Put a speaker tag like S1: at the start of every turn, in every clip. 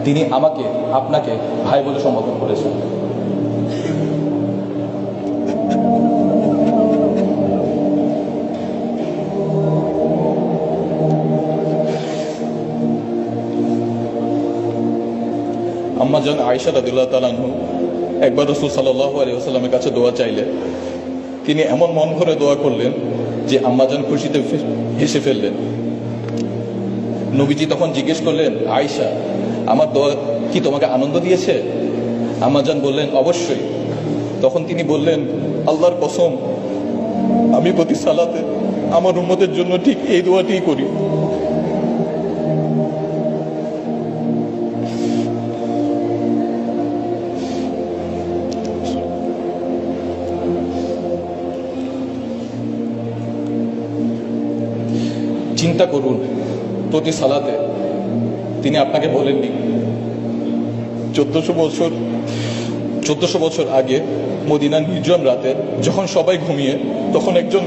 S1: তিনি আমাকে আপনাকে ভাই বলে সম্বোধন করেছেন। আম্মাজান আয়েশা রাদিয়াল্লাহু তাআলা আনহা একবার রাসূল সাল্লাল্লাহু আলাইহি ওয়াসাল্লামের কাছে দোয়া চাইলেন। তিনি এমন মন ভরে দোয়া করলেন যে আম্মাজান খুশিতে হেসে ফেললেন। নবীজি তখন জিজ্ঞেস করলেন, আয়েশা, আমার দোয়া কি তোমাকে আনন্দ দিয়েছে? আম্মাজান বললেন, অবশ্যই। তখন তিনি বললেন, আল্লাহর কসম, আমি প্রতি সালাতে আমার উম্মতের জন্য ঠিক এই দোয়াটিই করি। চিন্তা করুন, প্রতি সালাতে তিনি আপনাকে বলেননি 1400 বছর আগে মদিনার নির্জন রাতে যখন সবাই ঘুমিয়ে, তখন একজন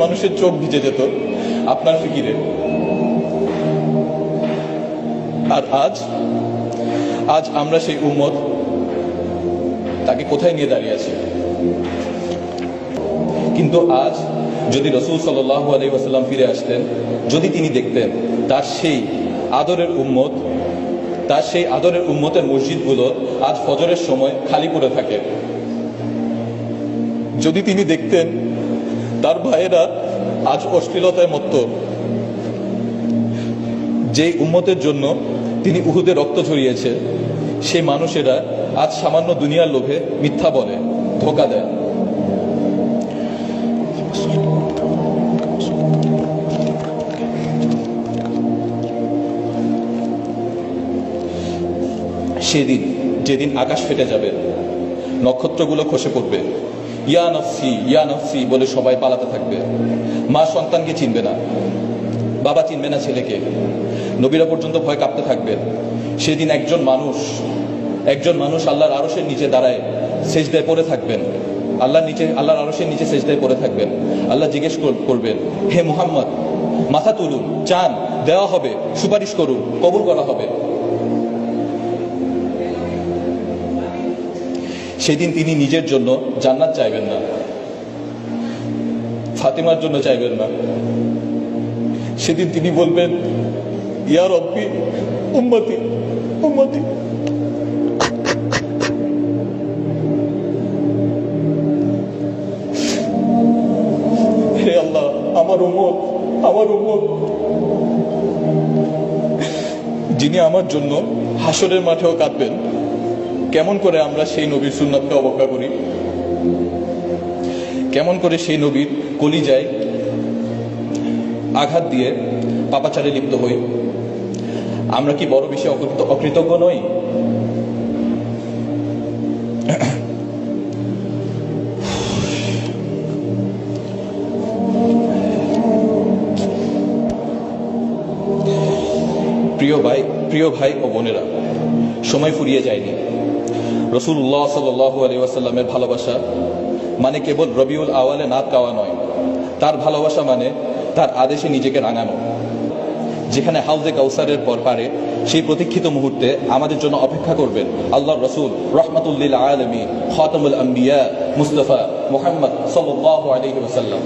S1: মানুষের চোখ ভিজে যেত আপনার ফিকিরে। আর আজ আমরা সেই উম্মত, তাকে কোথায় নিয়ে দাঁড়িয়ে আছি। কিন্তু আজ যদি রাসূল সাল্লাল্লাহু আলাইহি ওয়াসাল্লাম ফিরে আসতেন, যদি তিনি দেখতেন তার সেই আদরের উম্মতের মসজিদগুলো আজ ফজরের সময় খালি পড়ে থাকে, যদি তিনি দেখতেন তার ভাইয়েরা আজ অশ্লীলতায় মত্ত, যেই উম্মতের জন্য তিনি উহুদে রক্ত ঝরিয়েছে, সেই মানুষেরা আজ সামান্য দুনিয়ার লোভে মিথ্যা বলে, ধোঁকা দেয়। যেদিন আকাশ ফেটে যাবে, নক্ষত্রগুলো খসে পড়বে, ইয়া নফসি ইয়া নফসি বলে সবাই পালাতে থাকবে। মা সন্তানকে চিনবে না, বাবা চিনবে না ছেলেকে, নবীরা পর্যন্ত ভয় কাঁপতে থাকবে। সেদিন একজন মানুষ আল্লাহর আরশের নিচে দাঁড়ায় সেজদায় পড়ে থাকবেন, আল্লাহর আরশের নিচে সেজদায় পড়ে থাকবেন। আল্লাহ জিজ্ঞেস করবেন, হে মুহাম্মদ, মাথা তুলুন, চান, দেওয়া হবে, সুপারিশ করুন, কবুল করা হবে। সেদিন তিনি নিজের জন্য জান্নাত চাইবেন না, ফাতিমার জন্য চাইবেন না। সেদিন তিনি বলবেন, ইয়া রব্বি উম্মতি উম্মতি। হে আল্লাহ, আমার উম্মত। যিনি আমার জন্য হাসরের মাঠেও কাঁদবেন। কেমন করে আমরা সেই নবীর সুন্নাতকে অবজ্ঞা করি? কেমন করে সেই নবীর কলিজায় আঘাত দিয়ে পাপাচারে লিপ্ত হই? আমরা কি বড় বেশি অকৃতজ্ঞ নই? প্রিয় ভাই ও বোনেরা, সময় ফুরিয়ে যায়নি। রাসূলুল্লাহ সাল্লাল্লাহু আলাইহি ওয়াসাল্লামের ভালোবাসা মানে কেবল রবিউল আওয়ালে নাত গাওয়া নয়, তার ভালোবাসা মানে তার আদেশে নিজেকে রাঙানো। যেখানে হাউজে কাউসারের পর পারে সেই প্রতীক্ষিত মুহূর্তে আমাদের জন্য অপেক্ষা করবেন আল্লাহর রাসূল রাহমাতুল লিল আলামিন খাতামুল আম্বিয়া মুস্তাফা মুহাম্মদ সাল্লাল্লাহু আলাইহি ওয়াসাল্লাম।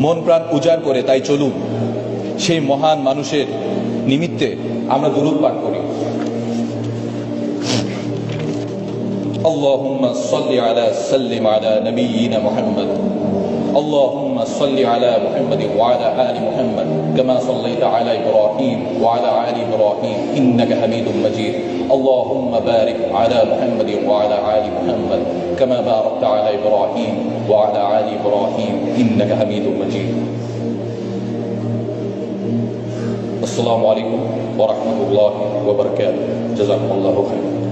S1: মন প্রাণ উজাড় করে তাই চলুন সেই মহান মানুষের নিমিত্তে আমরা দুরূদ পাঠ করি। اللهم صل على سلم على نبينا محمد اللهم صل على محمد وعلى آل محمد كما صليت على إبراهيم وعلى آل إبراهيم إنك حميد مجيد اللهم بارك على محمد وعلى آل محمد كما باركت على إبراهيم وعلى آل إبراهيم إنك حميد مجيد السلام عليكم ورحمة الله وبركاته جزاكم الله خيرا